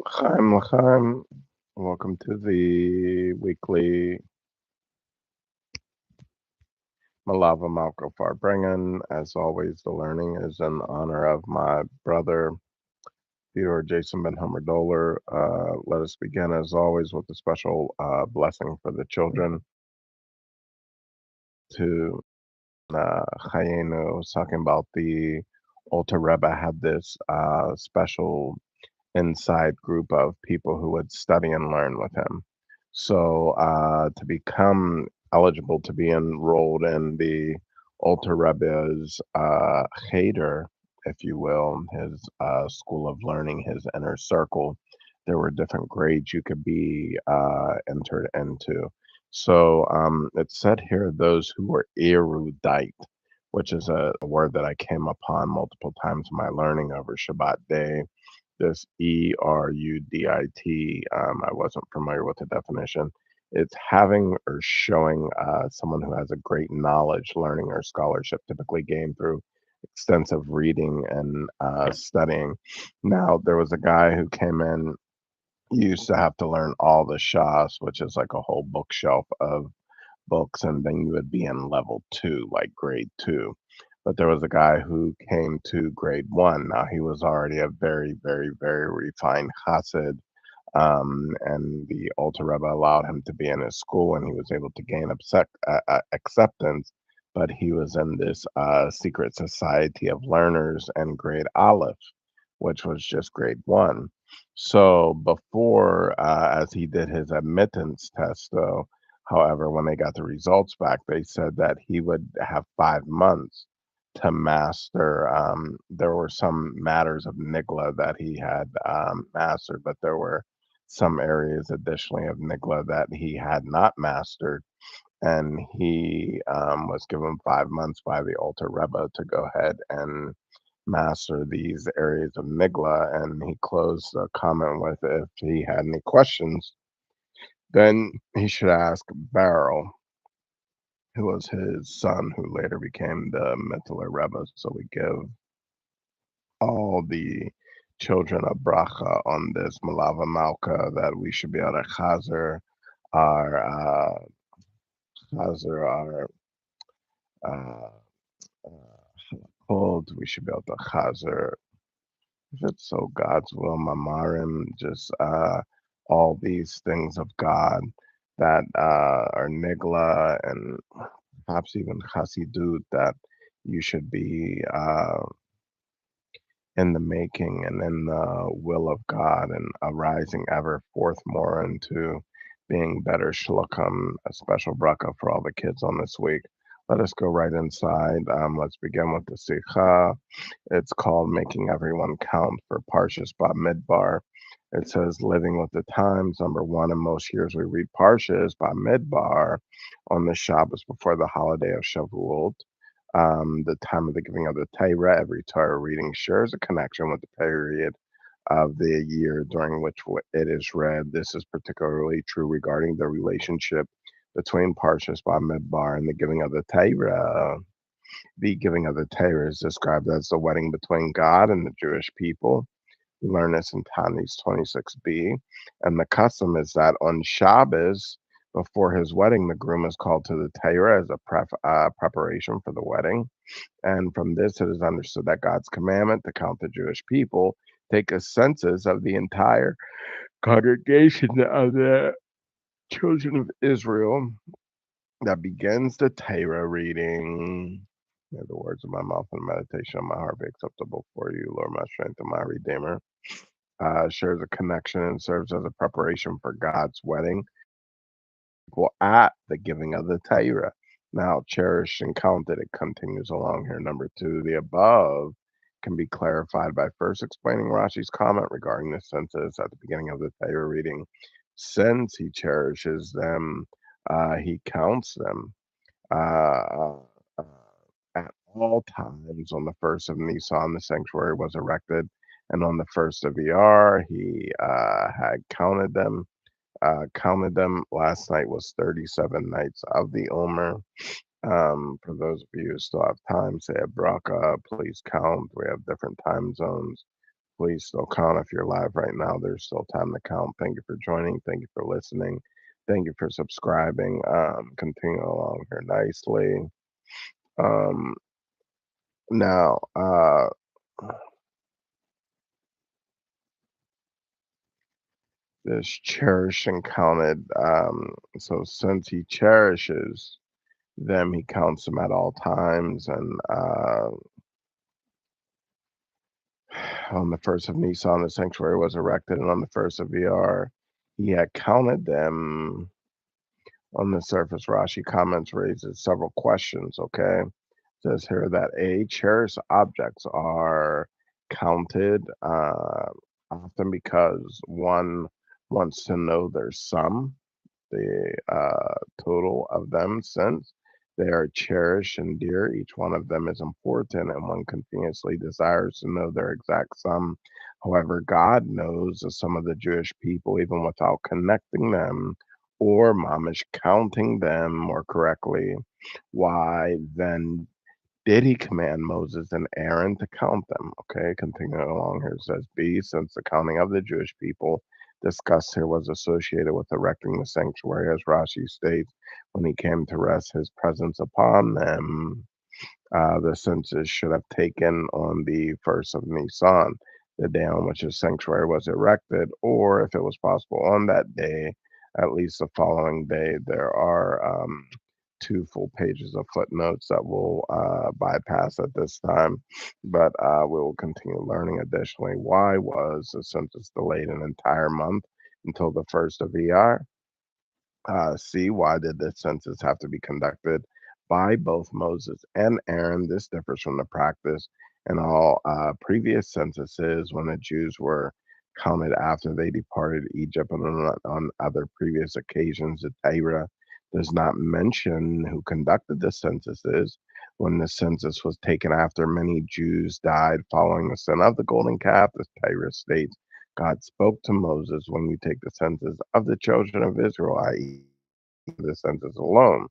Chaim L'chaim. Welcome to the weekly Malava Malka Farbrengen. As always, the learning is in honor of my brother, Theodore Jason Ben Hummer-Doler. Let us begin, as always, with a special blessing for the children. To Chayenu was talking about the Alter Rebbe had this special inside group of people who would study and learn with him. So to become eligible to be enrolled in the Alter Rebbe's Cheder, if you will, his school of learning, his inner circle, there were different grades you could be entered into. So it said here those who were erudite, which is a word that I came upon multiple times in my learning over Shabbat day, this erudit. I wasn't familiar with the definition. It's having or showing someone who has a great knowledge, learning, or scholarship, typically gained through extensive reading and studying. Now, there was a guy who came in, you used to have to learn all the Shas, which is like a whole bookshelf of books, and then you would be in level two, like grade two. But there was a guy who came to grade one. Now he was already a very, very, very refined chassid, and the Alter Rebbe allowed him to be in his school, and he was able to gain acceptance. But he was in this secret society of learners and grade Aleph, which was just grade one. So before, as he did his admittance test, though, however, when they got the results back, they said that he would have 5 months to master. There were some matters of Nigla that he had mastered, but there were some areas additionally of Nigla that he had not mastered. And he was given 5 months by the Alter Rebbe to go ahead and master these areas of Nigla. And he closed the comment with, if he had any questions, then he should ask Beryl, who was his son, who later became the Mittler Rebbe. So we give all the children of bracha on this Melava Malka that we should be able to our our uh, hold. We should be able to chazer, if it's so God's will, mamarim, just all these things of God that are nigla and perhaps even chassidut that you should be in the making and in the will of God and arising ever forth more into being better shluchim, a special bracha for all the kids on this week. Let us go right inside. Let's begin with the sikha. It's called Making Everyone Count for Parshas Bamidbar. It says living with the times. Number one, in most years we read Parshas Bamidbar on the Shabbos before the holiday of Shavuot, the time of the giving of the Torah. Every Torah reading shares a connection with the period of the year during which it is read. This is particularly true regarding the relationship between Parshas Bamidbar and the giving of the Torah. The giving of the Torah is described as the wedding between God and the Jewish people. We learn this in Tanis 26b. And the custom is that on Shabbos, before his wedding, the groom is called to the Torah as a preparation for the wedding. And from this, it is understood that God's commandment to count the Jewish people, take a census of the entire congregation of the children of Israel, that begins the Torah reading. May the words of my mouth and the meditation of my heart be acceptable for you, Lord, my strength and my Redeemer. Shares a connection and serves as a preparation for God's wedding. Well, at the giving of the Torah. Now, cherished and counted, it continues along here. Number two, the above can be clarified by first explaining Rashi's comment regarding the census at the beginning of the Torah reading. Since he cherishes them, he counts them uh, uh, at all times. On the first of Nisan, the sanctuary was erected, and on the first of Iyar, he had counted them. Last night was 37 nights of the Omer. For those of you who still have time, say a bracha, please count. We have different time zones Please still count if you're live right now. There's still time to count. Thank you for joining. Thank you for listening. Thank you for subscribing. Continue along here nicely. Um, now, this cherished and counted. So since he cherishes them, he counts them at all times. And on the first of Nisan, the sanctuary was erected, and on the first of ER, he had counted them. On the surface, Rashi comments raises several questions. Okay, says here that cherished objects are counted often because one wants to know their sum, the total of them, since they are cherished and dear. Each one of them is important, and one continuously desires to know their exact sum. However, God knows the sum of the Jewish people even without connecting them or mamish counting them more correctly. Why then did he command Moses and Aaron to count them? Okay, continuing along here, it says B, since the counting of the Jewish people discussed here was associated with erecting the sanctuary, as Rashi states, when he came to rest his presence upon them. The census should have taken on the first of Nisan, the day on which his sanctuary was erected, or if it was possible on that day, at least the following day. There are two full pages of footnotes that we'll bypass at this time, but we will continue learning additionally. Why was the census delayed an entire month until the first of ER? C, why did the census have to be conducted by both Moses and Aaron? This differs from the practice in all previous censuses when the Jews were counted after they departed Egypt, and on other previous occasions. The Torah does not mention who conducted the censuses. When the census was taken after many Jews died following the sin of the golden calf, the Torah states God spoke to Moses, when you take the census of the children of Israel, i.e., the census alone.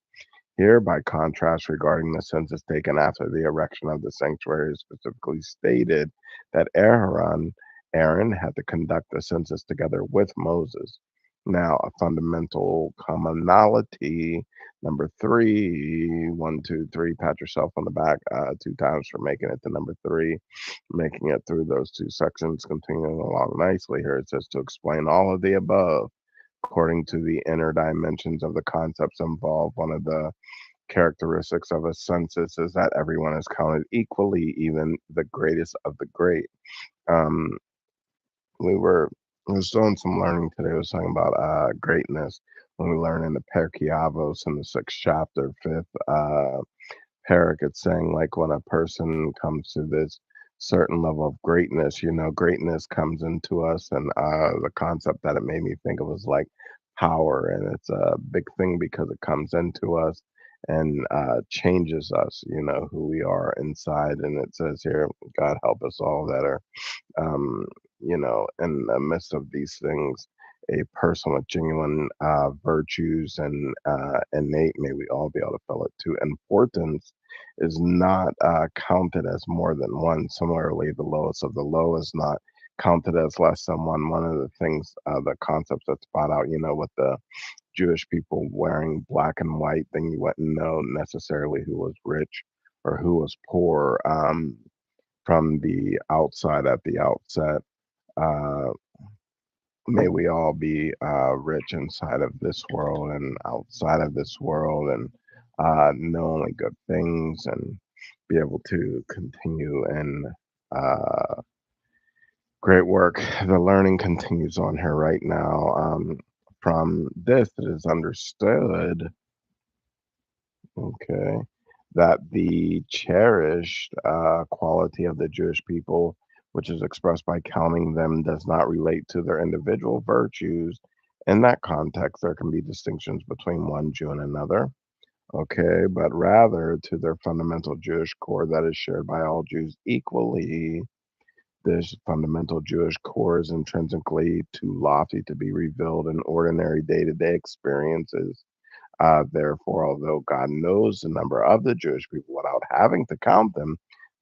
Here, by contrast, regarding the census taken after the erection of the sanctuary, is specifically stated that Aaron had to conduct the census together with Moses. Now, a fundamental commonality. Number three, one, two, three. Pat yourself on the back two times for making it to number three, making it through those two sections, continuing along nicely here. It says to explain all of the above according to the inner dimensions of the concepts involved. One of the characteristics of a census is that everyone is counted equally, even the greatest of the great. Um, we were I was doing some learning today. I was talking about greatness when we learn in the Perkei Avos in the sixth chapter, fifth Herrick, it's saying like when a person comes to this certain level of greatness, greatness comes into us, and the concept that it made me think of was like power, and it's a big thing because it comes into us and changes us, who we are inside. And it says here, God help us all that are um, in the midst of these things, a person with genuine virtues and innate, may we all be able to feel it too. Importance is not counted as more than one. Similarly, the lowest of the low is not counted as less than one. One of the things, the concepts that's brought out, with the Jewish people wearing black and white, then you wouldn't know necessarily who was rich or who was poor from the outside at the outset. Uh, may we all be rich inside of this world and outside of this world, and know only good things, and be able to continue in great work. The learning continues on here right now. From this, it is understood, okay, that the cherished quality of the Jewish people, which is expressed by counting them, does not relate to their individual virtues. In that context, there can be distinctions between one Jew and another, okay, but rather to their fundamental Jewish core that is shared by all Jews equally. This fundamental Jewish core is intrinsically too lofty to be revealed in ordinary day to day experiences. Therefore, although God knows the number of the Jewish people without having to count them,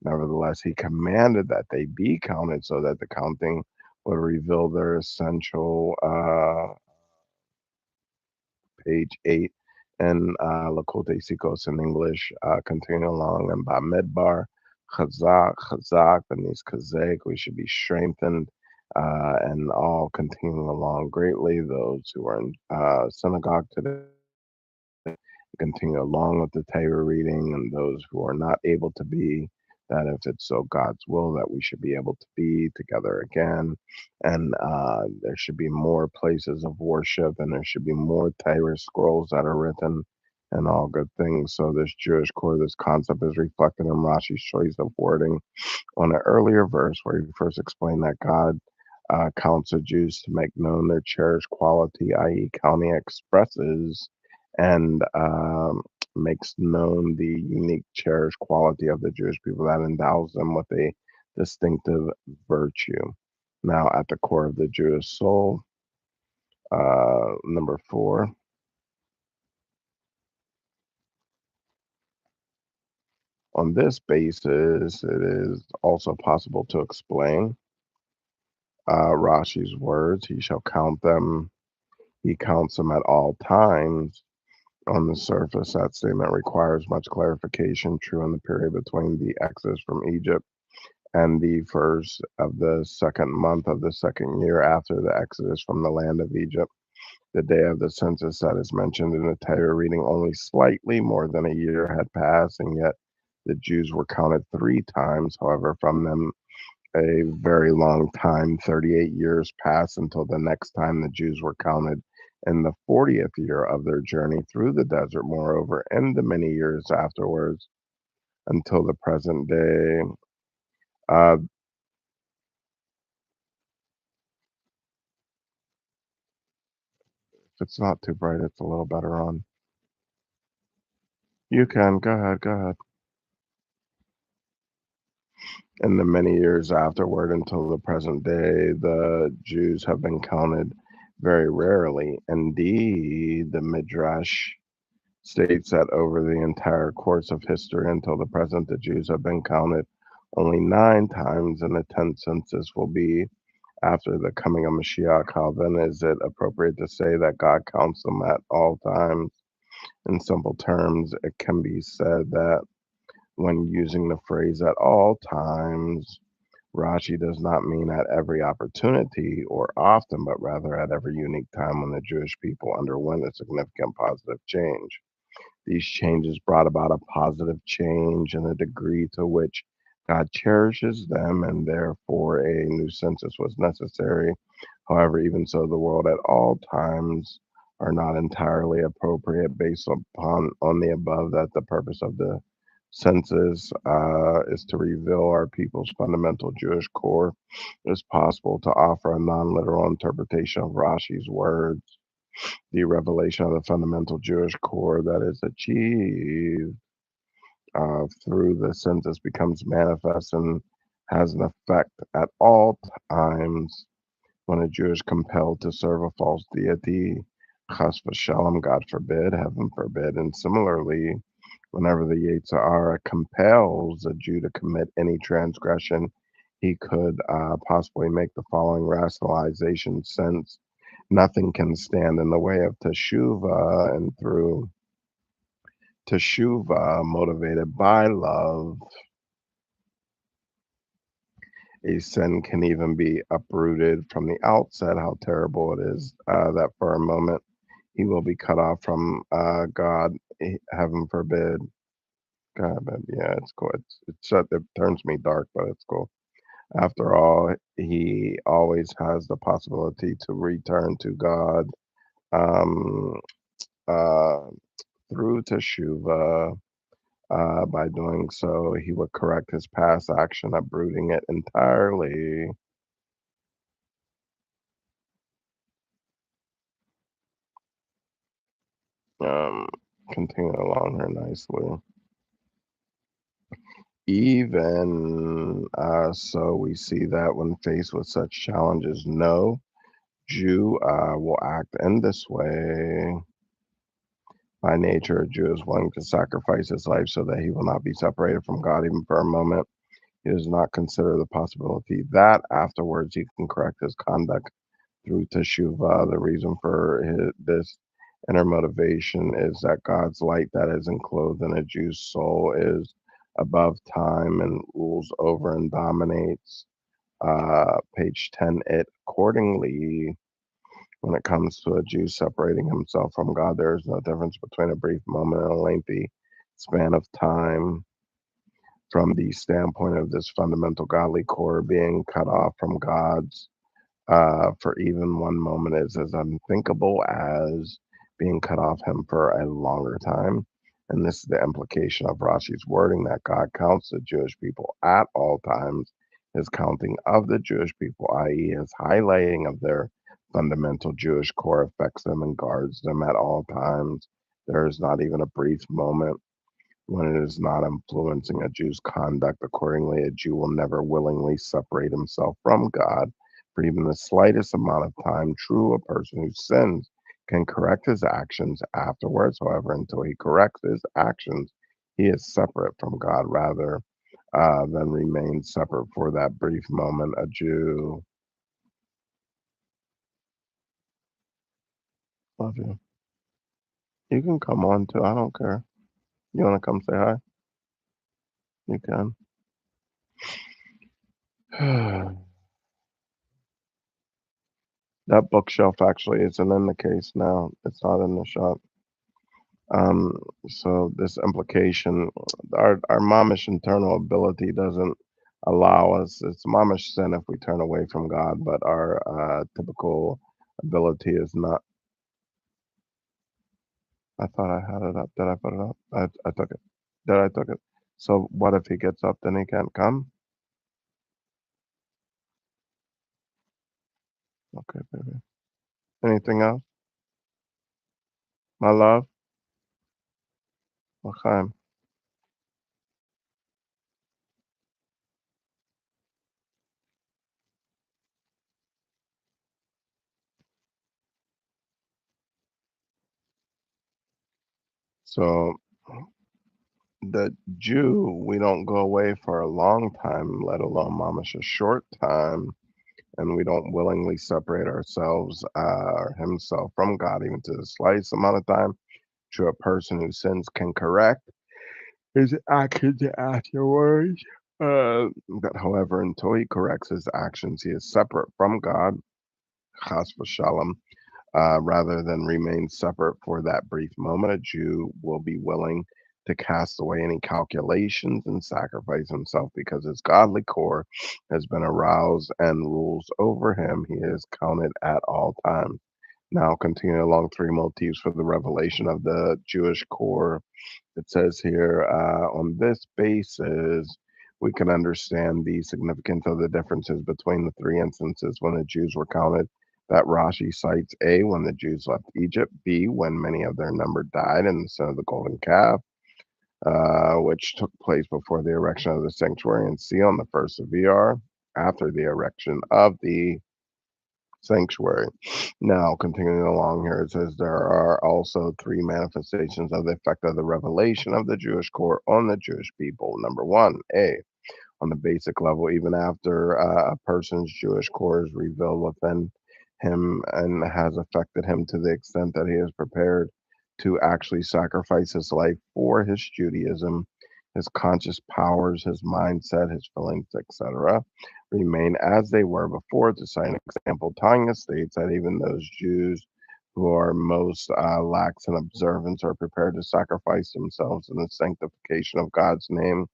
Nevertheless, he commanded that they be counted so that the counting would reveal their essential page 8 and Lakota Sikos in English, continuing along in Bamidbar, Chazak, Chazak, and these Kazak, we should be strengthened and all continuing along greatly. Those who are in synagogue today continue along with the Torah reading, and those who are not able to be, that if it's so God's will, that we should be able to be together again. And there should be more places of worship, and there should be more Torah scrolls that are written, and all good things. So, this Jewish core, this concept is reflected in Rashi's choice of wording on an earlier verse where he first explained that God counts the Jews to make known their cherished quality, i.e., counting expresses and makes known the unique, cherished quality of the Jewish people that endows them with a distinctive virtue. Now, at the core of the Jewish soul, number 4, on this basis, it is also possible to explain Rashi's words. He shall count them, he counts them at all times. On the surface, that statement requires much clarification, true in the period between the exodus from Egypt and the first of the second month of the second year after the exodus from the land of Egypt. The day of the census that is mentioned in the Torah reading, only slightly more than a year had passed, and yet the Jews were counted 3 times. However, from them a very long time, 38 years passed until the next time the Jews were counted in the 40th year of their journey through the desert. Moreover, in the many years afterwards until the present day, uh, if it's not too bright, it's a little better on. You can go ahead, go ahead. In the many years afterward until the present day, the Jews have been counted very rarely. Indeed, the Midrash states that over the entire course of history until the present, the Jews have been counted only 9 times, and the 10th census will be after the coming of Mashiach. How then is it appropriate to say that God counts them at all times? In simple terms, it can be said that when using the phrase at all times, Rashi does not mean at every opportunity or often, but rather at every unique time when the Jewish people underwent a significant positive change. These changes brought about a positive change in the degree to which God cherishes them, and therefore a new census was necessary. However, even so, the world at all times are not entirely appropriate based upon on the above that the purpose of the census is to reveal our people's fundamental Jewish core. It is possible to offer a non-literal interpretation of Rashi's words. The revelation of the fundamental Jewish core that is achieved through the census becomes manifest and has an effect at all times when a Jew is compelled to serve a false deity, chas v'shalom, God forbid, heaven forbid, and similarly, whenever the Yetzer Hara compels a Jew to commit any transgression, he could possibly make the following rationalization sense. Nothing can stand in the way of teshuvah, and through teshuvah, motivated by love, a sin can even be uprooted from the outset. How terrible it is that for a moment he will be cut off from God, heaven forbid. God, but yeah, it's cool. It turns me dark, but it's cool. After all, he always has the possibility to return to God um, uh, through Teshuvah. By doing so, he would correct his past action, uprooting it entirely. Um, Continue along here nicely. Even so, we see that when faced with such challenges, no Jew will act in this way. By nature, a Jew is willing to sacrifice his life so that he will not be separated from God even for a moment. He does not consider the possibility that afterwards he can correct his conduct through teshuvah. The reason for this inner motivation is that God's light that is enclosed in a Jew's soul is above time and rules over and dominates. Page 10, it accordingly, when it comes to a Jew separating himself from God, there is no difference between a brief moment and a lengthy span of time. From the standpoint of this fundamental godly core being cut off from God's for even one moment is as unthinkable as being cut off him for a longer time. And this is the implication of Rashi's wording that God counts the Jewish people at all times. His counting of the Jewish people, i.e., his highlighting of their fundamental Jewish core, affects them and guards them at all times. There is not even a brief moment when it is not influencing a Jew's conduct. Accordingly, a Jew will never willingly separate himself from God for even the slightest amount of time. True, a person who sins can correct his actions afterwards. However, until he corrects his actions, he is separate from God rather than remain separate for that brief moment. A Jew, love you. You can come on too. I don't care. You want to come say hi? You can. That bookshelf actually isn't in the case now. It's not in the shop. Um, so this implication, our momish internal ability doesn't allow us. It's momish sin if we turn away from God, but our typical ability is not. I thought I had it up. Did I put it up? I took it. Did I took it? So what if he gets up, then he can't come? Okay, baby. Anything else? My love? Okay. So the Jew, we don't go away for a long time, let alone mamish a short time, and we don't willingly separate ourselves or himself from God even to the slightest amount of time. To a person who sins can correct his actions afterwards. But however, until he corrects his actions, he is separate from God, chas v'shalom, rather than remain separate for that brief moment. A Jew will be willing to cast away any calculations and sacrifice himself because his godly core has been aroused and rules over him. He is counted at all times. Now, continuing along three motifs for the revelation of the Jewish core. It says here, on this basis, we can understand the significance of the differences between the three instances when the Jews were counted that Rashi cites: A, when the Jews left Egypt; B, when many of their number died in the sin of the golden calf, which took place before the erection of the sanctuary; and C, on the first of ER, after the erection of the sanctuary. Now, continuing along here, it says there are also three manifestations of the effect of the revelation of the Jewish core on the Jewish people. Number one, A, on the basic level, even after a person's Jewish core is revealed within him and has affected him to the extent that he is prepared to actually sacrifice his life for his Judaism, his conscious powers, his mindset, his feelings, etc., remain as they were before. To cite an example, Tanya states that even those Jews who are most lax in observance are prepared to sacrifice themselves in the sanctification of God's name.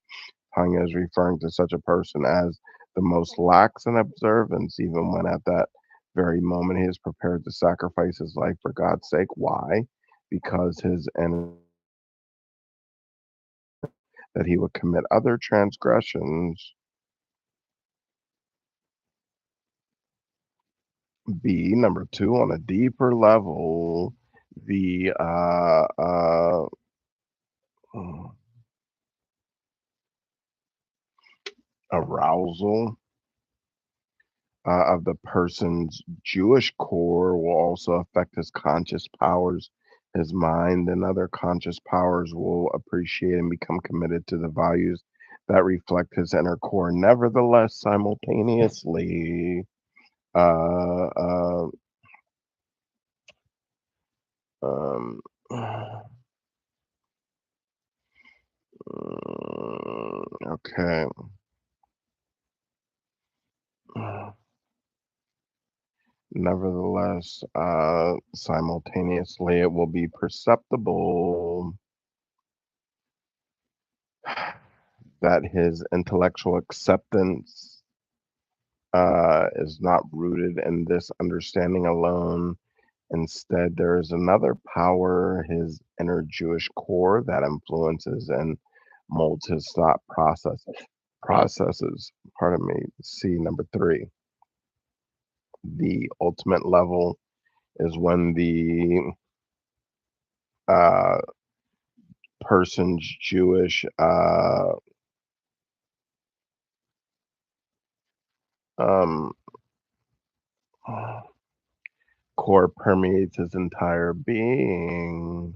Tanya is referring to such a person as the most lax in observance, even when at that very moment he is prepared to sacrifice his life for God's sake. Why? Because his enemy that he would commit other transgressions. B, number two, on a deeper level, the arousal of the person's Jewish core will also affect his conscious powers. His mind and other conscious powers will appreciate and become committed to the values that reflect his inner core. Nevertheless, simultaneously, uh, uh, um, okay. Nevertheless, simultaneously, it will be perceptible that his intellectual acceptance is not rooted in this understanding alone. Instead, there is another power, his inner Jewish core, that influences and molds his thought processes. Pardon me. C number three. The ultimate level is when the uh, person's Jewish um, core permeates his entire being,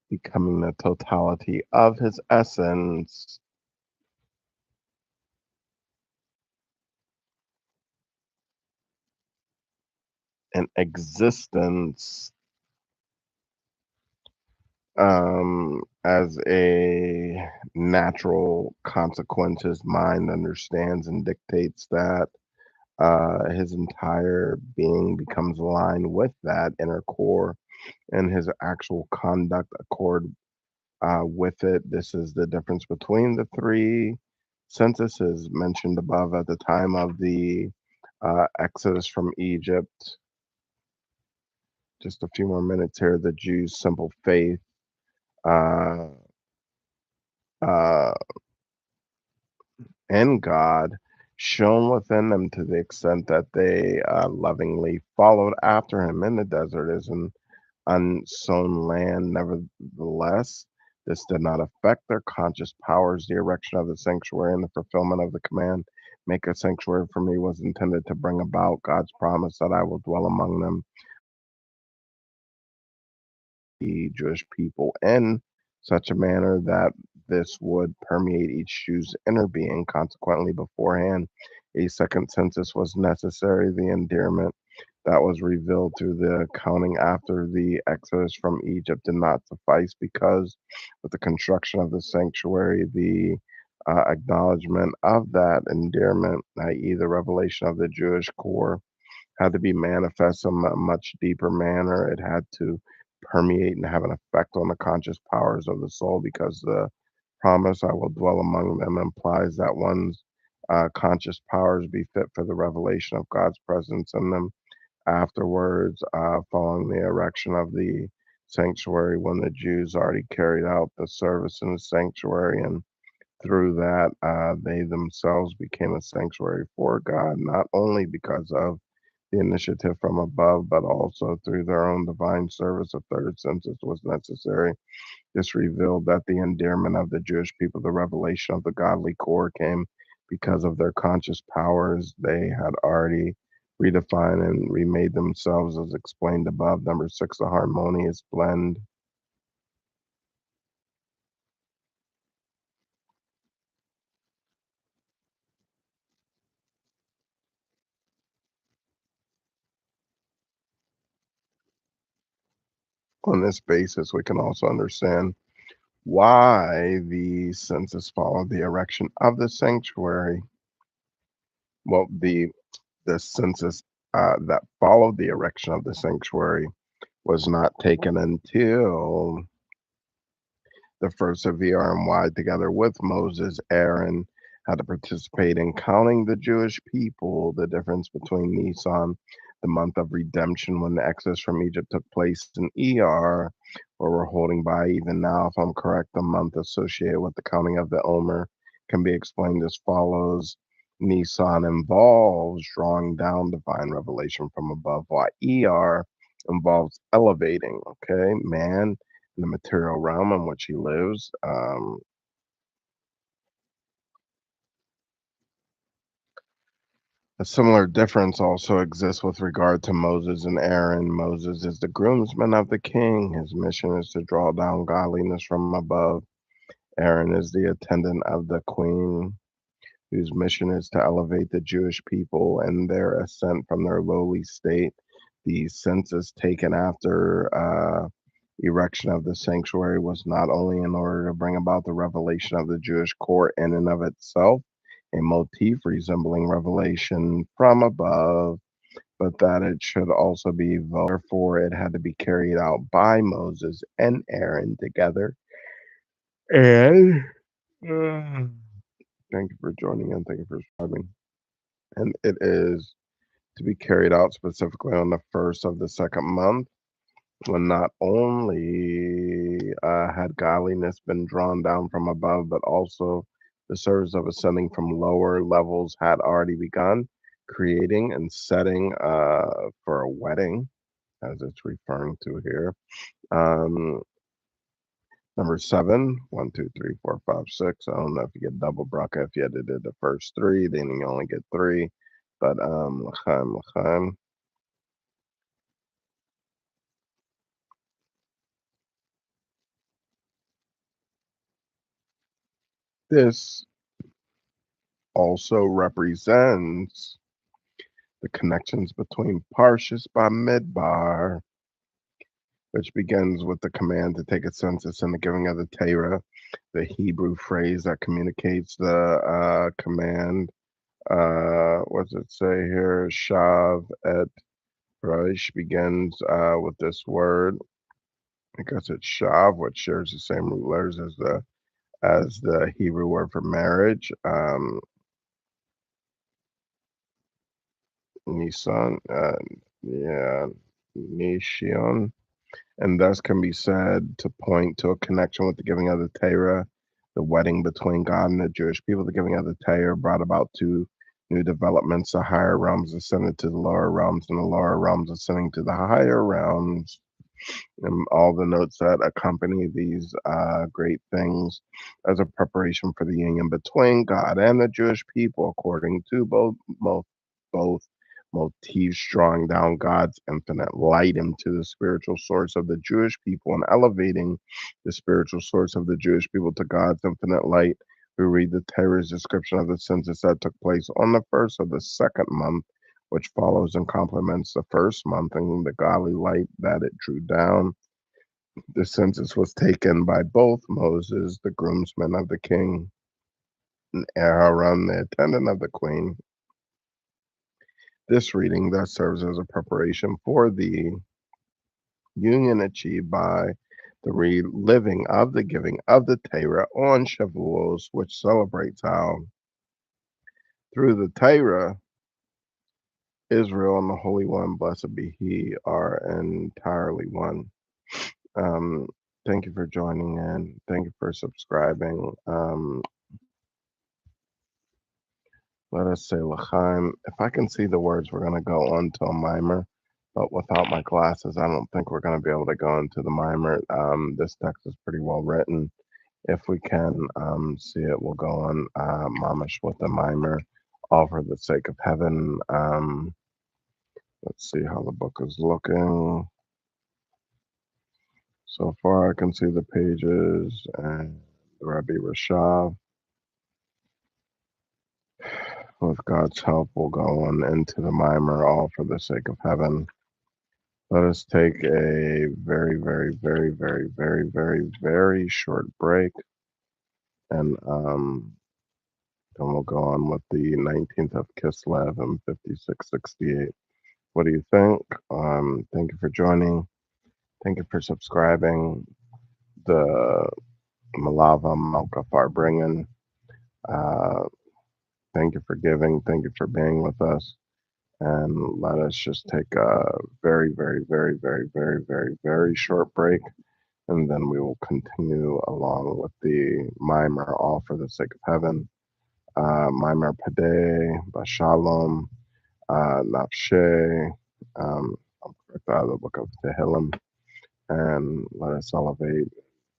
becoming the totality of his essence and existence. As a natural consequence, his mind understands and dictates that his entire being becomes aligned with that inner core, and his actual conduct accord with it. This is the difference between the three censuses mentioned above at the time of the exodus from Egypt. Just a few more minutes here. The Jews' simple faith uh, uh, in God shone within them to the extent that they lovingly followed after him in the desert as an unsown land. Nevertheless, this did not affect their conscious powers. The erection of the sanctuary and the fulfillment of the command, make a sanctuary for me, was intended to bring about God's promise that I will dwell among them, the Jewish people, in such a manner that this would permeate each Jew's inner being. Consequently, beforehand, a second census was necessary. The endearment that was revealed through the counting after the exodus from Egypt did not suffice, because with the construction of the sanctuary, the acknowledgement of that endearment, i.e., the revelation of the Jewish core, had to be manifest in a much deeper manner. It had to permeate and have an effect on the conscious powers of the soul, because the promise, I will dwell among them, implies that one's conscious powers be fit for the revelation of God's presence in them afterwards, following the erection of the sanctuary, when the Jews already carried out the service in the sanctuary, and through that, they themselves became a sanctuary for God, not only because of the initiative from above, but also through their own divine service. A third census was necessary. This revealed that the endearment of the Jewish people, the revelation of the godly core, came because of their conscious powers they had already redefined and remade themselves, as explained above. Number six, a harmonious blend. On this basis, we can also understand why the census followed the erection of the sanctuary. Well, the census that followed the erection of the sanctuary was not taken until the first of ER&Y, together with Moses. Aaron had to participate in counting the Jewish people. The difference between Nisan, the month of redemption when the exodus from Egypt took place, in ER, where we're holding by even now, if I'm correct, the month associated with the counting of the Omer, can be explained as follows. Nisan involves drawing down divine revelation from above, while ER involves elevating, okay, man, in the material realm in which he lives. A similar difference also exists with regard to Moses and Aaron. Moses is the groomsman of the king. His mission is to draw down godliness from above. Aaron is the attendant of the queen, whose mission is to elevate the Jewish people in their ascent from their lowly state. The census taken after erection of the sanctuary was not only in order to bring about the revelation of the Jewish court in and of itself, a motif resembling revelation from above, but that it should also be therefore it had to be carried out by Moses and Aaron together. And thank you for joining in. Thank you for subscribing. And it is to be carried out specifically on the first of the second month, when not only had godliness been drawn down from above, but also the service of ascending from lower levels had already begun, creating and setting for a wedding, as it's referring to here. Um, Number seven, 1, 2, 3, 4, 5, 6. I don't know if you get double bracha if you had to do the first three, then you only get three. But l'chaim, l'chaim. This also represents the connections between Parshas Bamidbar, which begins with the command to take a census and the giving of the Torah, the Hebrew phrase that communicates the command. What does it say here? Shav et Rosh begins with this word. I guess it's Shav, which shares the same root letters as the Hebrew word for marriage. Nisan, yeah, Nishion, and thus can be said to point to a connection with the giving of the Torah, the wedding between God and the Jewish people. The giving of the Torah brought about two new developments: the higher realms ascended to the lower realms, and the lower realms ascending to the higher realms. And all the notes that accompany these great things as a preparation for the union between God and the Jewish people, according to both motifs, drawing down God's infinite light into the spiritual source of the Jewish people and elevating the spiritual source of the Jewish people to God's infinite light. We read the Torah's description of the census that took place on the first of the second month, which follows and complements the first month and the godly light that it drew down. The census was taken by both Moses, the groomsman of the king, and Aaron, the attendant of the queen. This reading thus serves as a preparation for the union achieved by the reliving of the giving of the Torah on Shavuos, which celebrates how through the Torah, Israel and the Holy One, blessed be He, are entirely one. Um, Thank you for joining in. Thank you for subscribing. Let us say L'chaim. If I can see the words, we're going to go on to a mimer. But without my glasses, I don't think we're going to be able to go into the mimer. This text is pretty well written. If we can see it, we'll go on mamish with the mimer, all for the sake of heaven. Let's see how the book is looking. So far, I can see the pages and Rabbi Rashav. With God's help, we'll go on into the mimer, all for the sake of heaven. Let us take a very, very, very, very, very, very, very short break, and then we'll go on with the 19th of Kislev and 5668. What do you think? Thank you for joining. Thank you for subscribing. The Melava, Malka, Farbrengen. Uh, Thank you for giving. Thank you for being with us. And let us just take a very, very, very, very, very, very, very short break. And then we will continue along with the Mimer, all for the sake of heaven. Mimer Pade, Bashalom, Nafshe, the book of Tehillim. And let us elevate,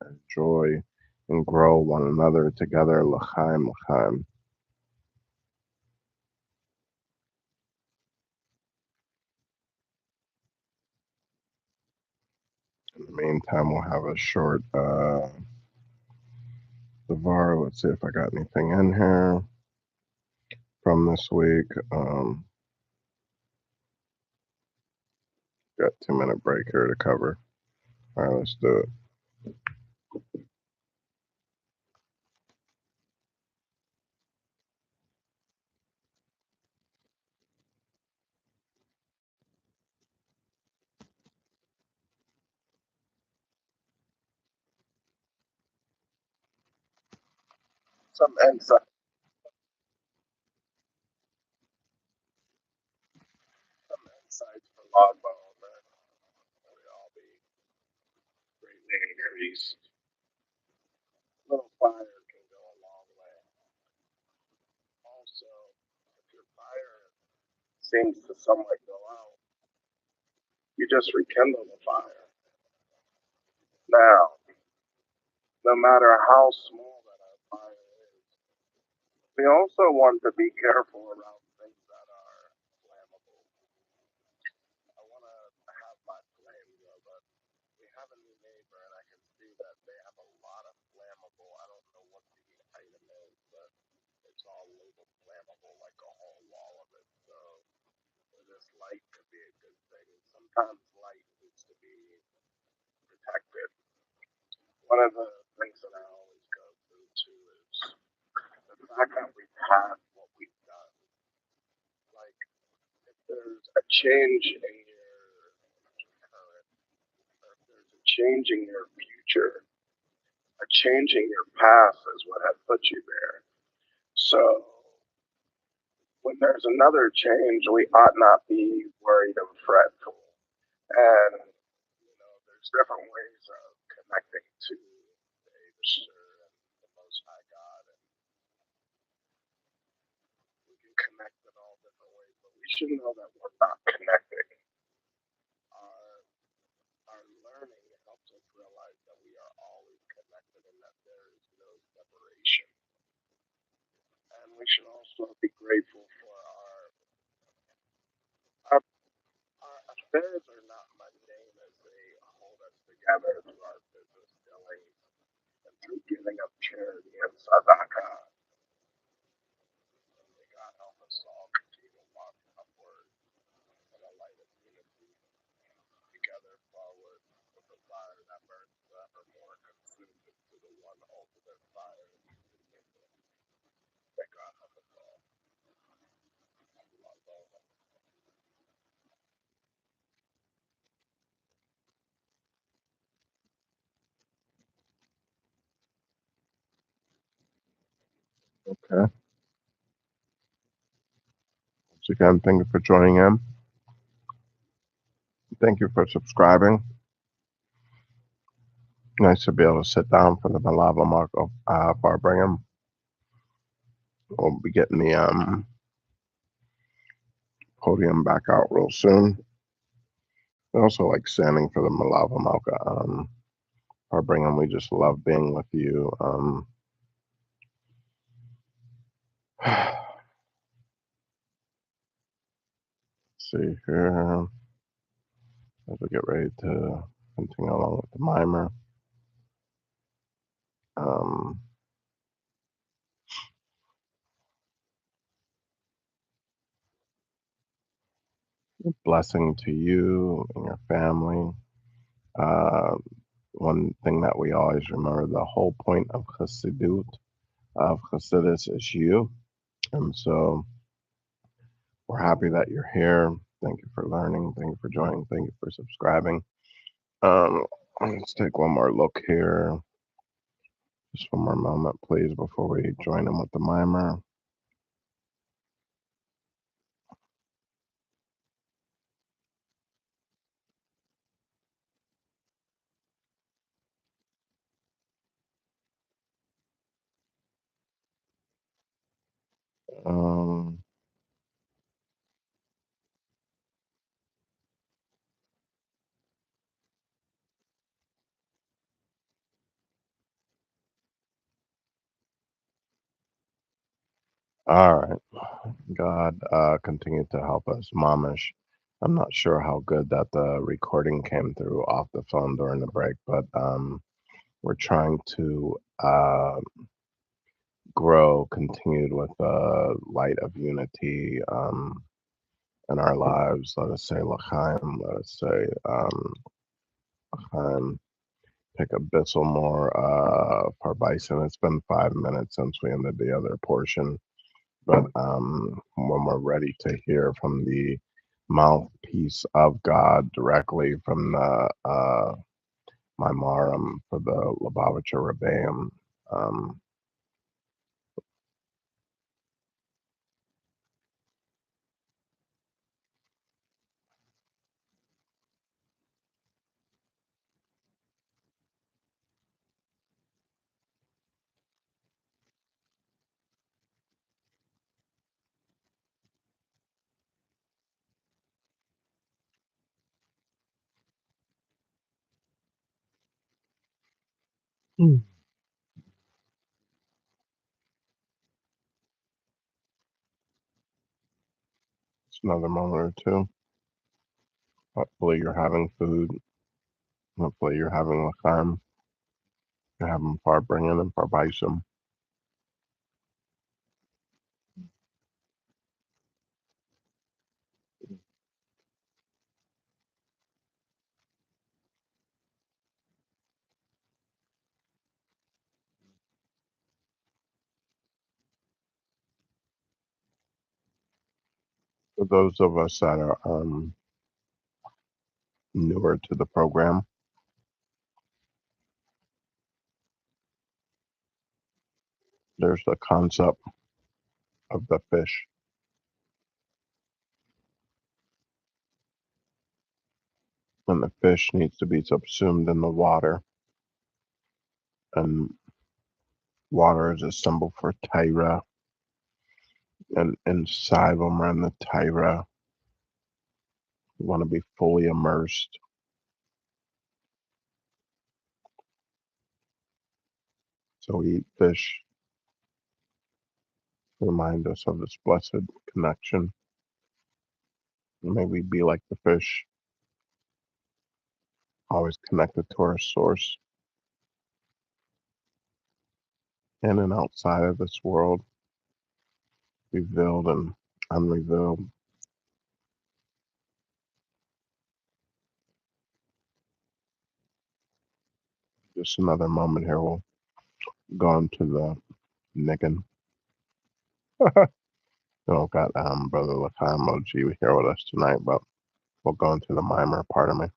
enjoy, and grow one another together. L'chaim, l'chaim. meantime, we'll have a short Devar. Let's see if I got anything in here from this week. Got 2 minute break here to cover. All right, let's do it. Some insights for Logbone that we all be greatly increased. A little fire can go a long way. Also, if your fire seems to somewhat go out, you just rekindle the fire. Now, no matter how small that our fire is, we also want to be careful around things that are flammable. I want to have my flame go, but we have a new neighbor, and I can see that they have a lot of flammable. I don't know what the item is, but it's all labeled flammable, like a whole wall of it. So this light could be a good thing. Sometimes light needs to be protected. One of the things that I always go through too is the fact that we've had what we've done. Like if there's a change in your current, or if there's a change in your future, a change in your past is what has put you there. So when there's another change, we ought not be worried and fretful. And there's different ways of connecting to the Abishur and the Most High God, and we can connect in all different ways. But we should know that we're not connecting. Our our learning helps us realize that we are always connected and that there is no separation. And we should also be grateful for our our affairs are not mundane as they hold us together through our business dealings and through giving of charity and tzedakah. May God help us all continue to walk upward in a light of unity, together forward with a fire that burns forevermore, consumed into the one ultimate fire. May God help us all. Okay. Once again, thank you for joining in. Thank you for subscribing. Nice to be able to sit down for the Melava mark of Farbrengen. We'll be getting the podium back out real soon. I also like standing for the Malava Malka. Farbrengen, we just love being with you. Let's see here as we get ready to continue along with the mimer. Blessing to you and your family. One thing that we always remember, the whole point of Chassidus is you. And so we're happy that you're here. Thank you for learning. Thank you for joining. Thank you for subscribing. Let's take one more look here. Just one more moment, please, before we join them with the mimer. Um, all right. God continue to help us, Mamish. I'm not sure how good that the recording came through off the phone during the break, but we're trying to grow, continued with the light of unity in our lives. Let us say L'chaim. Let us say L'chaim. Pick a bissel more Farbrengen. It's been 5 minutes since we ended the other portion, but when we're ready to hear from the mouthpiece of God directly from the Maimarim for the Lubavitcher Rebbeim. Um, Mm. It's another moment or two. Hopefully you're having food. Hopefully you're having L'chaim. You're having Farbrengen and Farbrengen. For those of us that are newer to the program, there's the concept of the fish, and the fish needs to be subsumed in the water, and water is a symbol for Tyra, and inside when we're in the Tyra, we want to be fully immersed. So we eat fish, remind us of this blessed connection. May we be like the fish, always connected to our source, in and outside of this world, revealed and unrevealed. Just another moment here. We'll go into the Niggin. Got Brother Lachaim OG here with us tonight, but we'll go into the mimer part of me.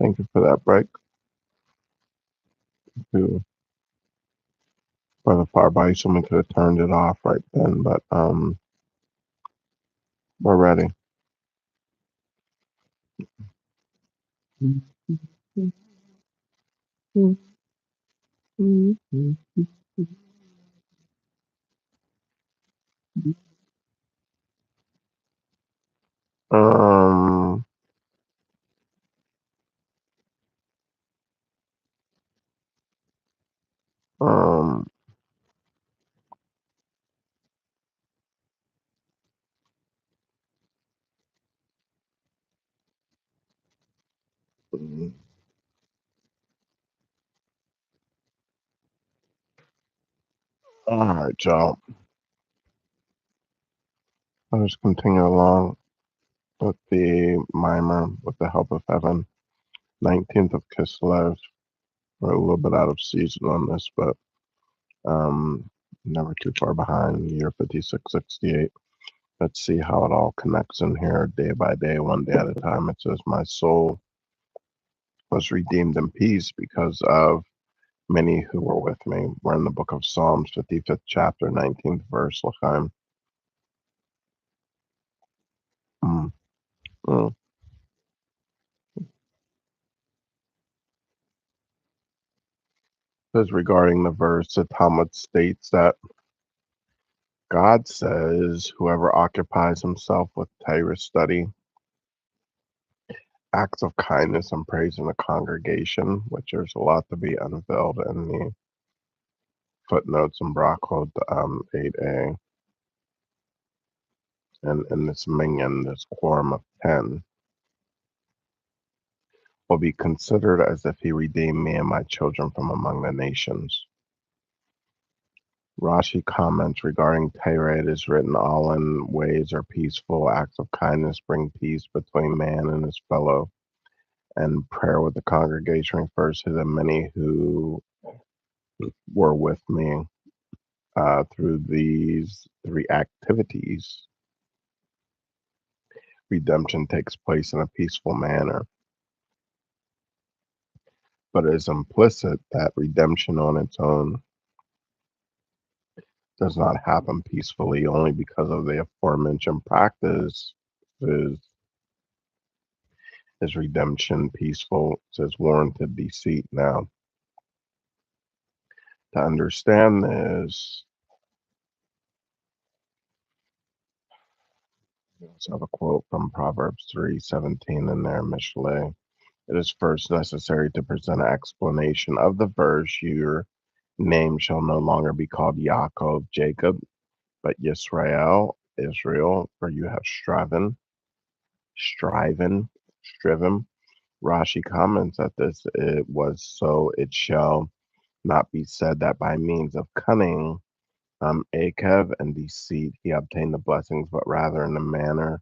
Thank you for that break. To Brother Farbrengen, someone could have turned it off right then, but we're ready. Um, um, All right, y'all. Let's continue along with the mimer with the help of heaven. 19th of Kislev. We're a little bit out of season on this, but never too far behind. Year 5668. Let's see how it all connects in here day by day, one day at a time. It says, my soul was redeemed in peace because of many who were with me. We're in the book of Psalms, 55th chapter, 19th verse. L'chaim. Mm, mm. Says regarding the verse, the Talmud states that God says, whoever occupies himself with Torah study, acts of kindness, and praise in the congregation, which there's a lot to be unveiled in the footnotes in Brachot 8a, and in this minyan, this quorum of 10, will be considered as if he redeemed me and my children from among the nations. Rashi comments regarding Torah, it is written, all in ways are peaceful, acts of kindness bring peace between man and his fellow. And prayer with the congregation refers to the many who were with me through these three activities. Redemption takes place in a peaceful manner, but it is implicit that redemption on its own does not happen peacefully only because of the aforementioned practice. Is redemption peaceful? It says warranted deceit. Now, to understand this, let's have a quote from Proverbs 3:17 in there, Mishle. It is first necessary to present an explanation of the verse. Your name shall no longer be called Yaakov, Jacob, but Yisrael, Israel, for you have striven. Rashi comments that this it was so it shall not be said that by means of cunning, Akev and deceit he obtained the blessings, but rather in the manner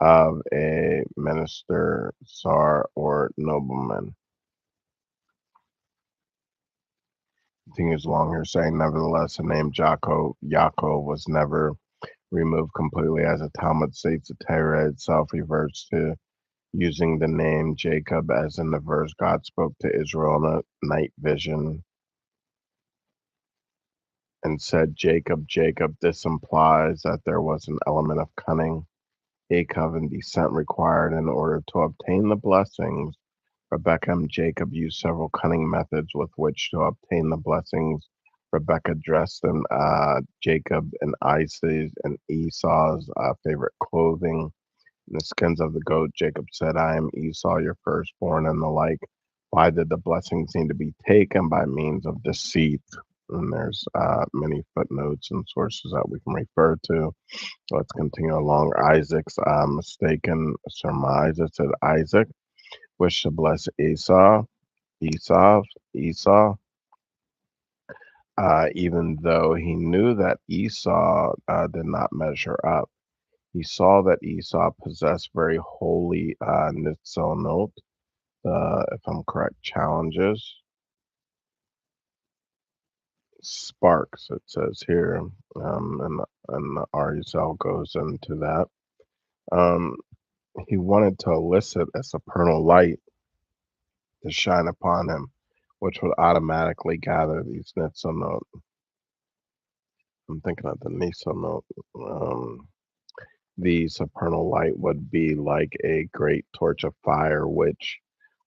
of a minister, tsar, or nobleman. Continues along here saying, nevertheless, the name Yaakov was never removed completely, as the Talmud states. The Torah itself reverts to using the name Jacob, as in the verse God spoke to Israel in a night vision and said, Jacob, Jacob. This implies that there was an element of cunning, Akev, and descent required in order to obtain the blessings. Rebekah and Jacob used several cunning methods with which to obtain the blessings. Rebekah dressed in Jacob and Isaac's and Esau's favorite clothing, the skins of the goat. Jacob said, I am Esau, your firstborn, and the like. Why did the blessings need to be taken? By means of deceit. And there's many footnotes and sources that we can refer to. Let's continue along. Isaac's mistaken surmise. It said Isaac wished to bless Esau, even though he knew that Esau did not measure up. He saw that Esau possessed very holy nitzonot, if I'm correct, challenges, sparks, it says here, and the Arizal goes into that. Um, he wanted to elicit a supernal light to shine upon him, which would automatically gather these nitzonot. I'm thinking of the nitzonot. The supernal light would be like a great torch of fire, which,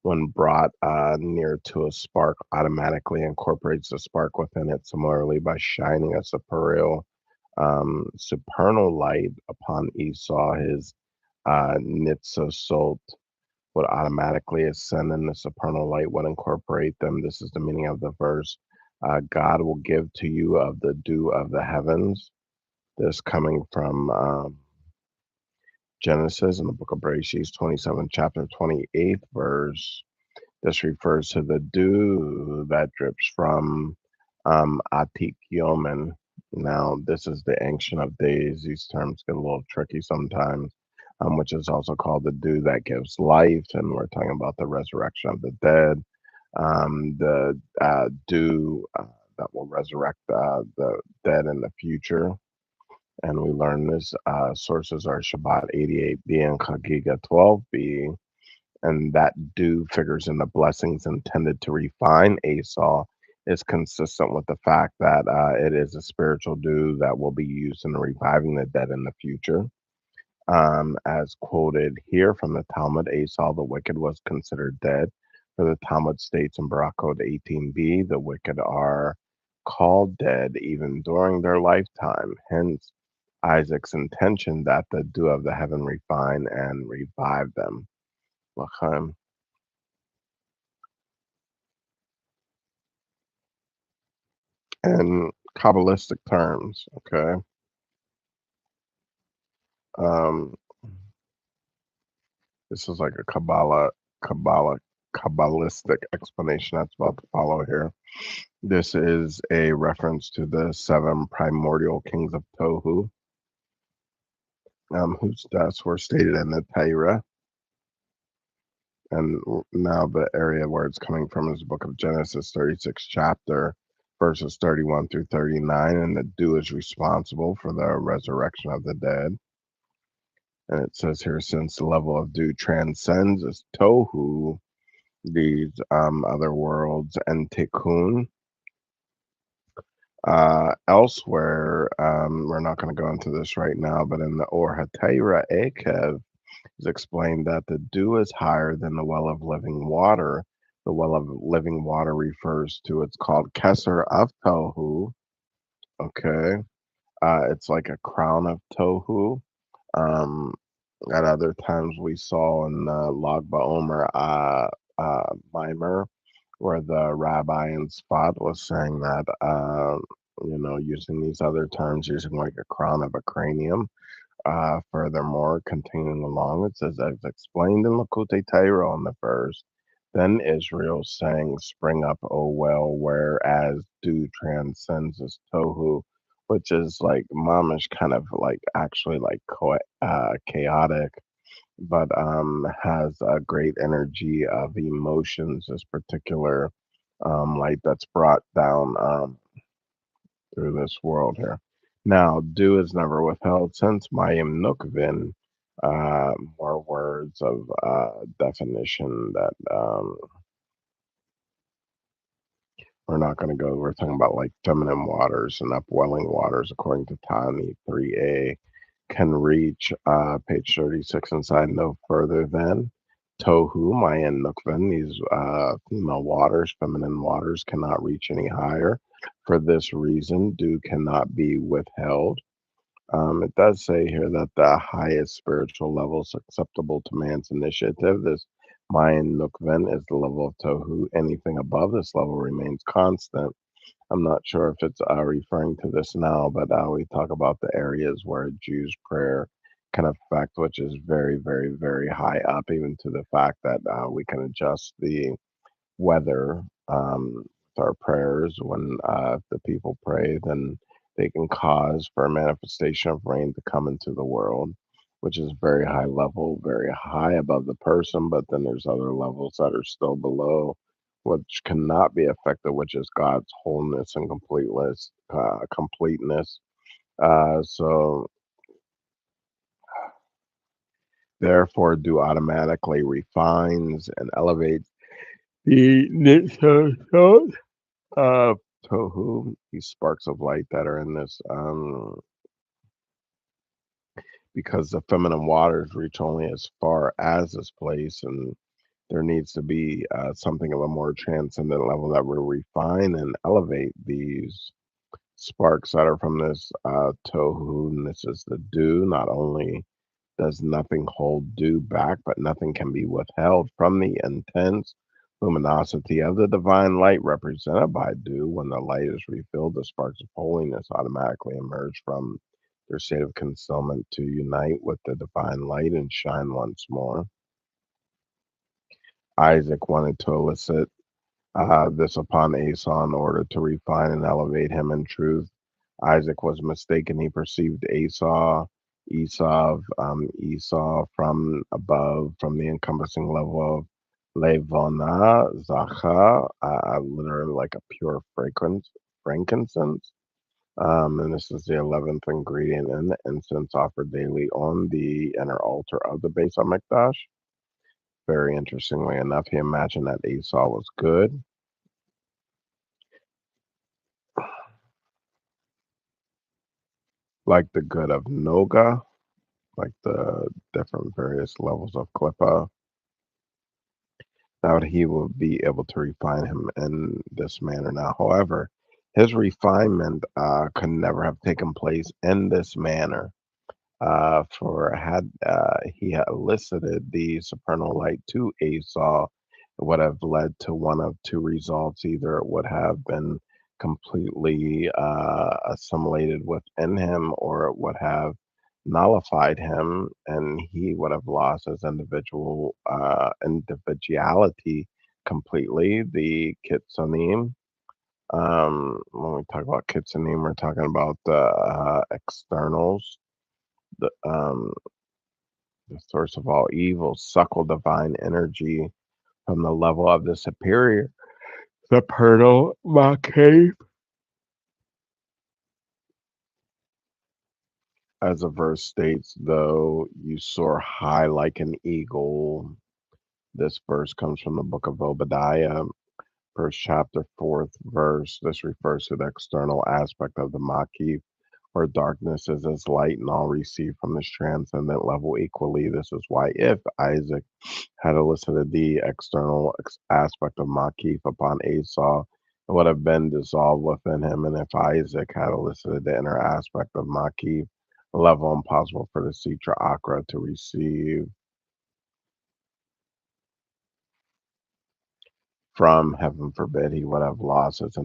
when brought near to a spark, automatically incorporates the spark within it. Similarly, by shining a supernal light upon Esau, his nitzosot would automatically ascend, and the supernal light would incorporate them. This is the meaning of the verse. God will give to you of the dew of the heavens. This coming from Genesis in the book of Bereshit, 27, chapter 28th verse. This refers to the dew that drips from Atik Yomen, Now, this is the Ancient of Days. These terms get a little tricky sometimes, which is also called the dew that gives life. And we're talking about the resurrection of the dead, the dew that will resurrect the dead in the future. And we learn this. Sources are Shabbat 88b and Chagiga 12b. And that dew figures in the blessings intended to refine Esau is consistent with the fact that it is a spiritual dew that will be used in reviving the dead in the future. As quoted here from the Talmud, Esau the wicked was considered dead. For the Talmud states in Barakot 18b, the wicked are called dead even during their lifetime. Hence, Isaac's intention that the dew of the heaven refine and revive them. L'chaim. In Kabbalistic terms, okay? Um, this is like a Kabbalistic explanation that's about to follow here. This is a reference to the seven primordial kings of Tohu, whose deaths were stated in the Torah. And now the area where it's coming from is the book of Genesis, 36th chapter, verses 31 through 39. And the dew is responsible for the resurrection of the dead. And it says here, since the level of dew transcends as tohu, these other worlds, and tikkun, elsewhere, we're not going to go into this right now, but in the Or HaTorah Akev, is explained that the dew is higher than the well of living water. The well of living water refers to, it's called Keser of Tohu. Okay. It's like a crown of Tohu. Um, at other times, we saw in the Lag BaOmer Mimer, where the rabbi in Sfat was saying that, using these other terms, using like a crown of a cranium. Furthermore, continuing along, it says, as explained in Lakute Torah on the verse, then Israel sang, spring up, O well, whereas dew transcends as tohu, which is like mamish kind of like actually like chaotic, but has a great energy of emotions, this particular light that's brought down through this world here. Now, dew is never withheld since Mayim Nukvin, more words of definition that we're not going to go. We're talking about like feminine waters and upwelling waters, according to Tani 3a, can reach page 36 inside no further than Tohu, Mayan Nukvin. These female waters, feminine waters, cannot reach any higher. For this reason, dew cannot be withheld. It does say here that the highest spiritual levels acceptable to man's initiative, this Mayan Nukvin, is the level of Tohu. Anything above this level remains constant. I'm not sure if it's referring to this now, but we talk about the areas where a Jew's prayer can affect, which is very, very, very high up, even to the fact that we can adjust the weather with our prayers. When the people pray, then they can cause for a manifestation of rain to come into the world, which is very high level, very high above the person. But then there's other levels that are still below, which cannot be affected, which is God's wholeness and completeness. So therefore, do automatically refines and elevates the Nitzot of Tohu, these sparks of light that are in this, because the feminine waters reach only as far as this place, and there needs to be something of a more transcendent level that will refine and elevate these sparks that are from this Tohu, and this is the dew. Not only does nothing hold dew back, but nothing can be withheld from the intense luminosity of the divine light represented by dew. When the light is refilled, the sparks of holiness automatically emerge from their state of concealment to unite with the divine light and shine once more. Isaac wanted to elicit this upon Esau in order to refine and elevate him in truth. Isaac was mistaken. He perceived Esau from above, from the encompassing level of Levana, Zacha, literally like a pure fragrance, frankincense. And this is the 11th ingredient in the incense offered daily on the inner altar of the Beis HaMikdash. Very interestingly enough, he imagined that Esau was good, like the good of Noga, like the different various levels of Klippa, that he will be able to refine him in this manner. Now, however, his refinement could never have taken place in this manner. For had he had elicited the supernal light to Esau, it would have led to one of two results. Either it would have been completely assimilated within him, or it would have nullified him, and he would have lost his individuality completely. The Kitsunim. When we talk about Kitsunim, we're talking about the externals, the the source of all evil, suckle divine energy from the level of the superior, supernal Malka. As the verse states, though you soar high like an eagle. This verse comes from the book of Obadiah, first chapter, fourth verse. This refers to the external aspect of the Makif, where darkness is as light and all receive from this transcendent level equally. This is why if Isaac had elicited the external aspect of Makif upon Esau, it would have been dissolved within him. And if Isaac had elicited the inner aspect of Makif, a level impossible for the Sitra Akra to receive from, heaven forbid, he would have lost his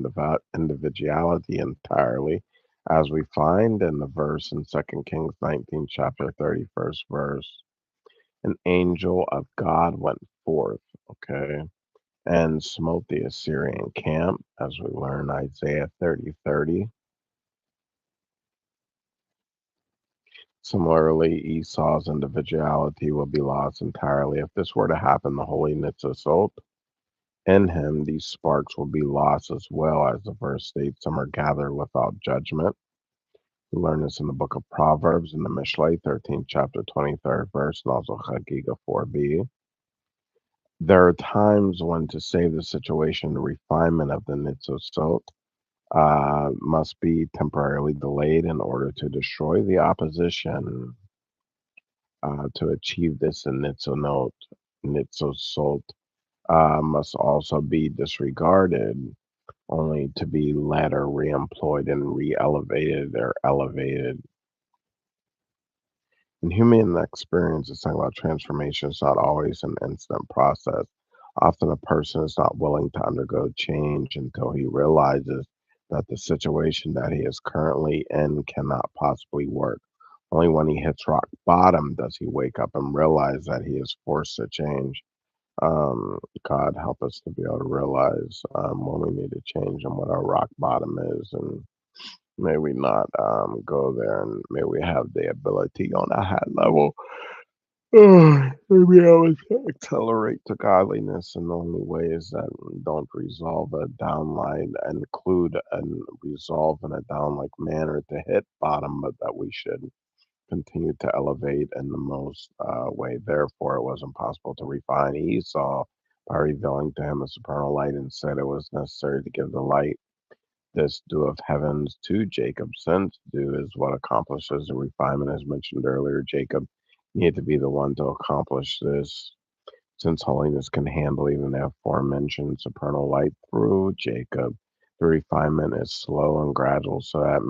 individuality entirely, as we find in the verse in 2 Kings 19, chapter 31st verse. An angel of God went forth, okay, and smote the Assyrian camp, as we learn Isaiah 30:30. Similarly, Esau's individuality will be lost entirely. If this were to happen, the holy Nitzosot in him, these sparks will be lost as well, as the verse states, some are gathered without judgment. We learn this in the book of Proverbs in the Mishlei, 13th chapter, 23rd verse, and also Chagiga 4b. There are times when, to save the situation, the refinement of the Nitzosot must be temporarily delayed in order to destroy the opposition. To achieve this, the Nitzosot must also be disregarded, only to be later re-employed and re-elevated or elevated. In human experience, it's talking about transformation. It's not always an instant process. Often a person is not willing to undergo change until he realizes that the situation that he is currently in cannot possibly work. Only when he hits rock bottom does he wake up and realize that he is forced to change. God help us to be able to realize when we need to change and what our rock bottom is, and may we not go there, and may we have the ability on a high level to be able to accelerate to godliness in the only ways that don't resolve a downline, include and resolve in a down-like manner to hit bottom, but that we should continue to elevate in the most way. Therefore, it was impossible to refine Esau by revealing to him a supernal light. Instead, it was necessary to give the light, this dew of heavens, to Jacob, since dew is what accomplishes the refinement. As mentioned earlier, Jacob needed to be the one to accomplish this, since holiness can handle even the aforementioned supernal light through Jacob. The refinement is slow and gradual, so that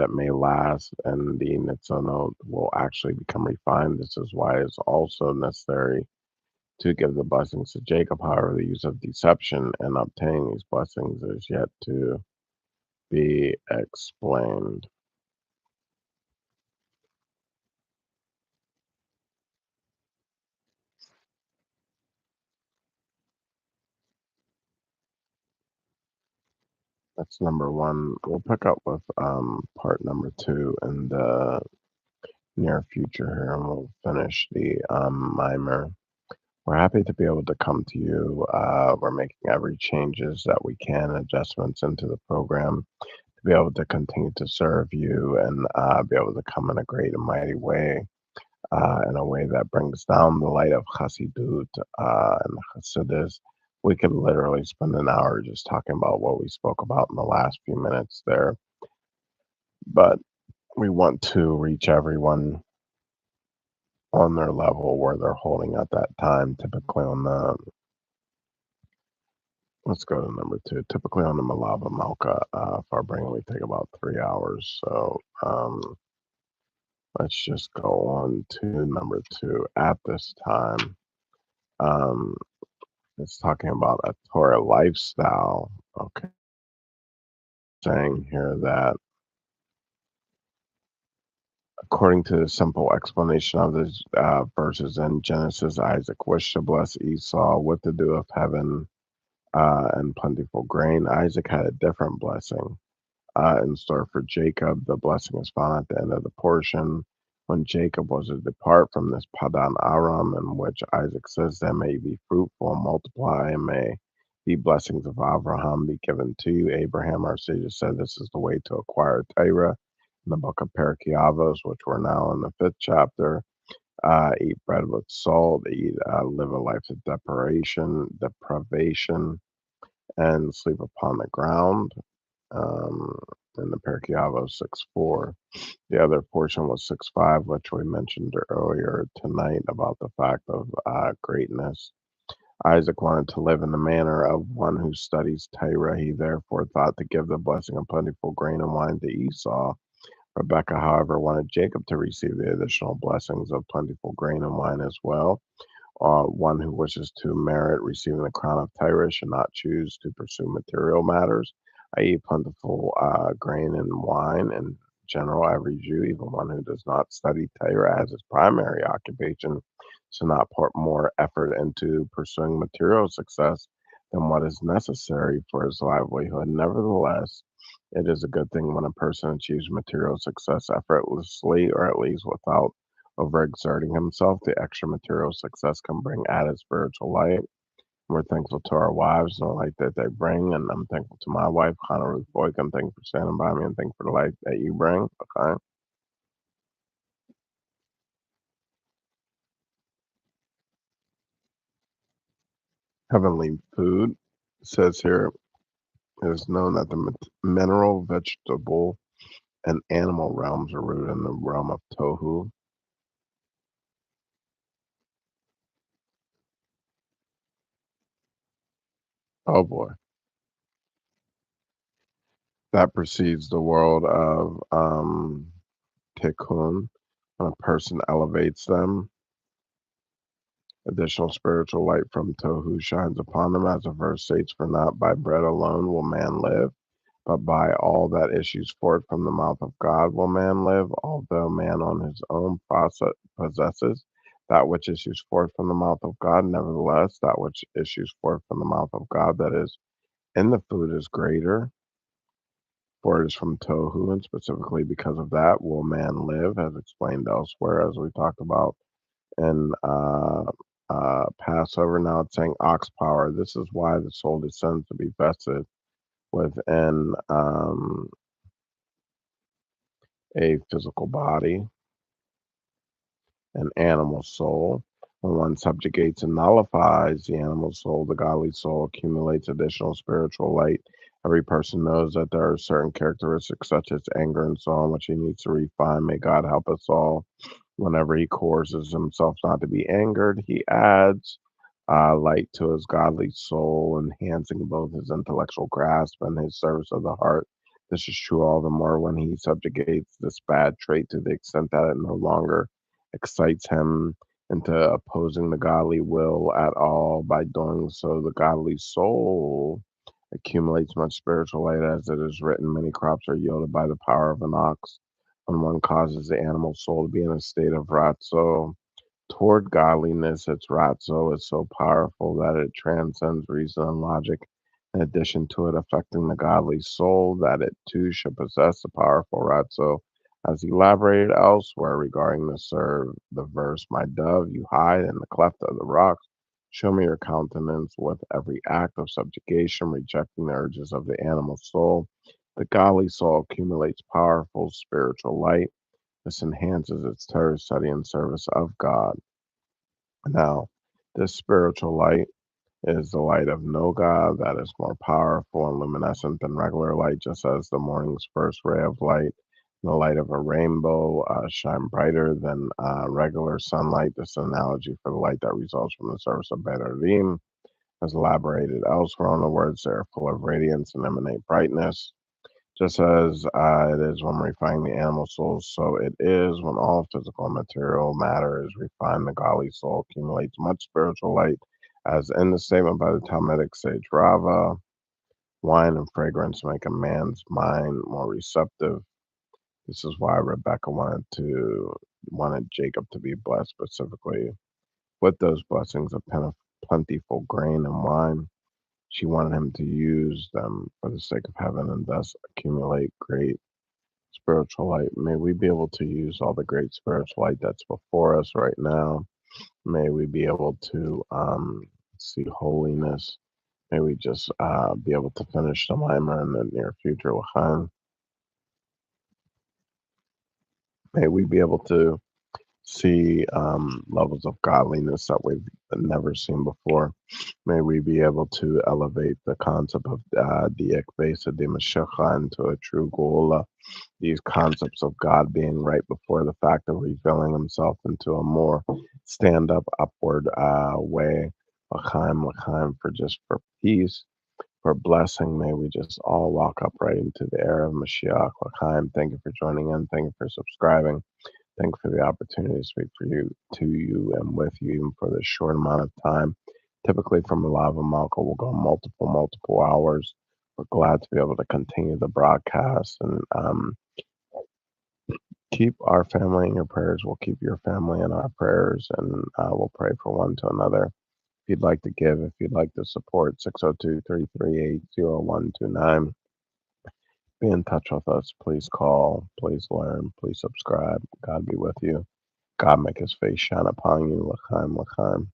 it may last, and the Nitzonot will actually become refined. This is why it's also necessary to give the blessings to Jacob. However, the use of deception in obtaining these blessings is yet to be explained. That's number one. We'll pick up with part number two in the near future here, and we'll finish the mimer. We're happy to be able to come to you. We're making every changes that we can, adjustments into the program to be able to continue to serve you and be able to come in a great and mighty way, in a way that brings down the light of Chassidut and Hasidus. We could literally spend an hour just talking about what we spoke about in the last few minutes there, but we want to reach everyone on their level where they're holding at that time, typically on the let's go to number two. Typically on the Melava Malka Farbrengen, we take about 3 hours. So let's just go on to number two. At this time, um, it's talking about a Torah lifestyle. Okay, saying here that according to the simple explanation of these verses in Genesis, Isaac wished to bless Esau with the dew of heaven and plentiful grain. Isaac had a different blessing in store for Jacob. The blessing is found at the end of the portion when Jacob was to depart from this Padan Aram, in which Isaac says, "That may be fruitful, multiply, and may the blessings of Abraham be given to you." Abraham, our sages, said this is the way to acquire Torah. In the book of Avos, which we're now in the fifth chapter, eat bread with salt, live a life of deprivation, and sleep upon the ground. Um, in the Avos 6:4. The other portion was 6:5, which we mentioned earlier tonight about the fact of greatness. Isaac wanted to live in the manner of one who studies Torah. He therefore thought to give the blessing of plentiful grain and wine to Esau. Rebekah, however, wanted Jacob to receive the additional blessings of plentiful grain and wine as well. One who wishes to merit receiving the crown of Torah should not choose to pursue material matters, i.e., plentiful grain and wine. In general, every Jew, even one who does not study Torah as his primary occupation, should not put more effort into pursuing material success than what is necessary for his livelihood. Nevertheless, it is a good thing when a person achieves material success effortlessly, or at least without overexerting himself. The extra material success can bring added spiritual light. We're thankful to our wives and the light that they bring, and I'm thankful to my wife, Hannah Ruth Boyk. I'm thankful for standing by me and thankful for the light that you bring. Okay. Heavenly food says here it is known that the mineral, vegetable, and animal realms are rooted in the realm of Tohu. Oh boy. That precedes the world of Tikkun. When a person elevates them, additional spiritual light from Tohu shines upon them, as the verse states, "For not by bread alone will man live, but by all that issues forth from the mouth of God will man live." Although man on his own process possesses that which issues forth from the mouth of God, nevertheless, that which issues forth from the mouth of God, that is in the food, is greater, for it is from Tohu, and specifically because of that will man live, as explained elsewhere, as we talked about in Passover. Now it's saying ox power. This is why the soul descends to be vested within a physical body, an animal soul. When one subjugates and nullifies the animal soul, the godly soul accumulates additional spiritual light. Every person knows that there are certain characteristics such as anger and so on, which he needs to refine. May God help us all. Whenever he coerces himself not to be angered, he adds light to his godly soul, enhancing both his intellectual grasp and his service of the heart. This is true all the more when he subjugates this bad trait to the extent that it no longer excites him into opposing the godly will at all. By doing so, the godly soul accumulates much spiritual light, as it is written, "Many crops are yielded by the power of an ox." When one causes the animal soul to be in a state of ratso toward godliness, its ratso is so powerful that it transcends reason and logic in addition to it affecting the godly soul, that it too should possess a powerful ratso, as elaborated elsewhere regarding the verse, "My dove, you hide in the cleft of the rocks. Show me your countenance with every act of subjugation, rejecting the urges of the animal soul. The godly soul accumulates powerful spiritual light. This enhances its terror study and service of God." Now, this spiritual light is the light of no God that is more powerful and luminescent than regular light, just as the morning's first ray of light, the light of a rainbow, shine brighter than regular sunlight. This analogy for the light that results from the service of Bedarim, as elaborated elsewhere on the words, they are full of radiance and emanate brightness. Just as it is when refining the animal souls, so it is when all physical and material matter is refined. The godly soul accumulates much spiritual light, as in the statement by the Talmudic sage Rava, wine and fragrance make a man's mind more receptive. This is why Rebecca wanted Jacob to be blessed specifically with those blessings of plentiful grain and wine. She wanted him to use them for the sake of heaven and thus accumulate great spiritual light. May we be able to use all the great spiritual light that's before us right now. May we be able to see holiness. May we just be able to finish the Mimer in the near future. L'chaim. May we be able to see levels of godliness that we've never seen before. May we be able to elevate the concept of the Ekbesa de Mashiach into a true goal. These concepts of God being right before the fact of revealing himself into a more stand up, upward way. L'chaim, for peace, for blessing. May we just all walk upright into the era of Mashiach. L'chaim, thank you for joining in. Thank you for subscribing. Thank you for the opportunity to speak for you, to you, and with you, even for this short amount of time. Typically, from Melava, Malka will go multiple hours. We're glad to be able to continue the broadcast and keep our family in your prayers. We'll keep your family in our prayers, and we'll pray for one to another. If you'd like to give, if you'd like to support, 602-338-0129. Be in touch with us. Please call, please learn, please subscribe. God be with you. God make his face shine upon you. L'chaim, l'chaim.